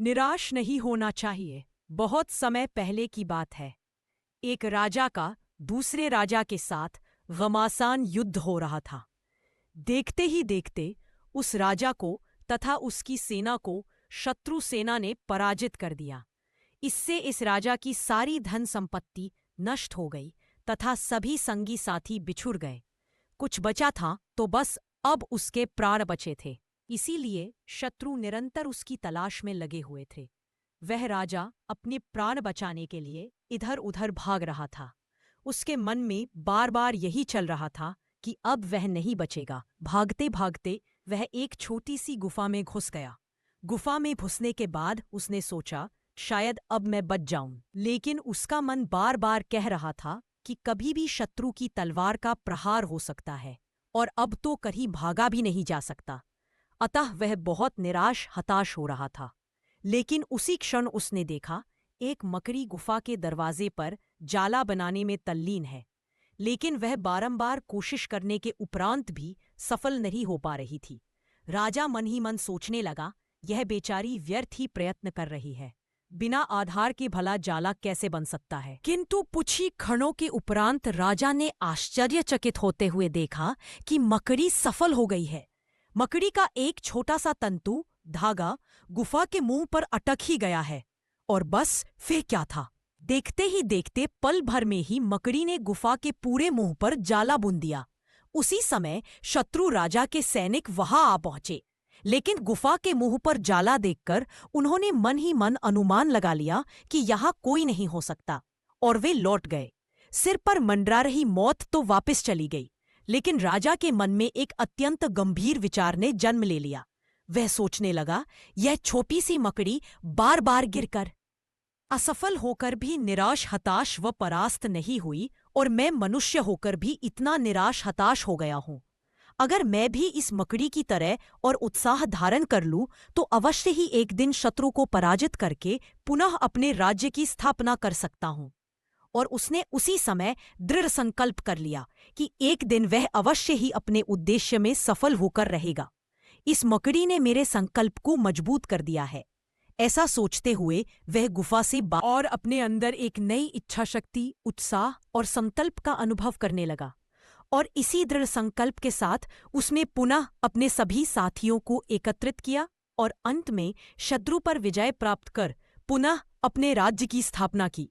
निराश नहीं होना चाहिए। बहुत समय पहले की बात है। एक राजा का दूसरे राजा के साथ घमासान युद्ध हो रहा था। देखते ही देखते उस राजा को तथा उसकी सेना को शत्रु सेना ने पराजित कर दिया। इससे इस राजा की सारी धन संपत्ति नष्ट हो गई तथा सभी संगी साथी बिछुड़ गए। कुछ बचा था तो बस अब उसके प्राण बचे थे। इसीलिए शत्रु निरंतर उसकी तलाश में लगे हुए थे। वह राजा अपने प्राण बचाने के लिए इधर उधर भाग रहा था। उसके मन में बार बार यही चल रहा था कि अब वह नहीं बचेगा। भागते भागते वह एक छोटी सी गुफा में घुस गया। गुफा में घुसने के बाद उसने सोचा, शायद अब मैं बच जाऊं। लेकिन उसका मन बार बार कह रहा था कि कभी भी शत्रु की तलवार का प्रहार हो सकता है और अब तो कहीं भागा भी नहीं जा सकता। अतः वह बहुत निराश हताश हो रहा था। लेकिन उसी क्षण उसने देखा, एक मकड़ी गुफा के दरवाजे पर जाला बनाने में तल्लीन है। लेकिन वह बारंबार कोशिश करने के उपरांत भी सफल नहीं हो पा रही थी। राजा मन ही मन सोचने लगा, यह बेचारी व्यर्थ ही प्रयत्न कर रही है। बिना आधार के भला जाला कैसे बन सकता है। किंतु कुछ ही क्षणों के उपरांत राजा ने आश्चर्यचकित होते हुए देखा कि मकड़ी सफल हो गई है। मकड़ी का एक छोटा सा तंतु धागा गुफा के मुंह पर अटक ही गया है। और बस फिर क्या था, देखते ही देखते पल भर में ही मकड़ी ने गुफा के पूरे मुंह पर जाला बुन दिया। उसी समय शत्रु राजा के सैनिक वहां आ पहुंचे। लेकिन गुफा के मुंह पर जाला देखकर उन्होंने मन ही मन अनुमान लगा लिया कि यहां कोई नहीं हो सकता, और वे लौट गए। सिर पर मंडरा रही मौत तो वापस चली गई, लेकिन राजा के मन में एक अत्यंत गंभीर विचार ने जन्म ले लिया। वह सोचने लगा, यह छोटी सी मकड़ी बार बार गिरकर असफल होकर भी निराश हताश व परास्त नहीं हुई, और मैं मनुष्य होकर भी इतना निराश हताश हो गया हूं। अगर मैं भी इस मकड़ी की तरह और उत्साह धारण कर लूं तो अवश्य ही एक दिन शत्रु को पराजित करके पुनः अपने राज्य की स्थापना कर सकता हूं। और उसने उसी समय दृढ़ संकल्प कर लिया कि एक दिन वह अवश्य ही अपने उद्देश्य में सफल होकर रहेगा। इस मकड़ी ने मेरे संकल्प को मजबूत कर दिया है। ऐसा सोचते हुए वह गुफा से और अपने अंदर एक नई इच्छा शक्ति, उत्साह और संकल्प का अनुभव करने लगा। और इसी दृढ़ संकल्प के साथ उसने पुनः अपने सभी साथियों को एकत्रित किया और अंत में शत्रु पर विजय प्राप्त कर पुनः अपने राज्य की स्थापना की।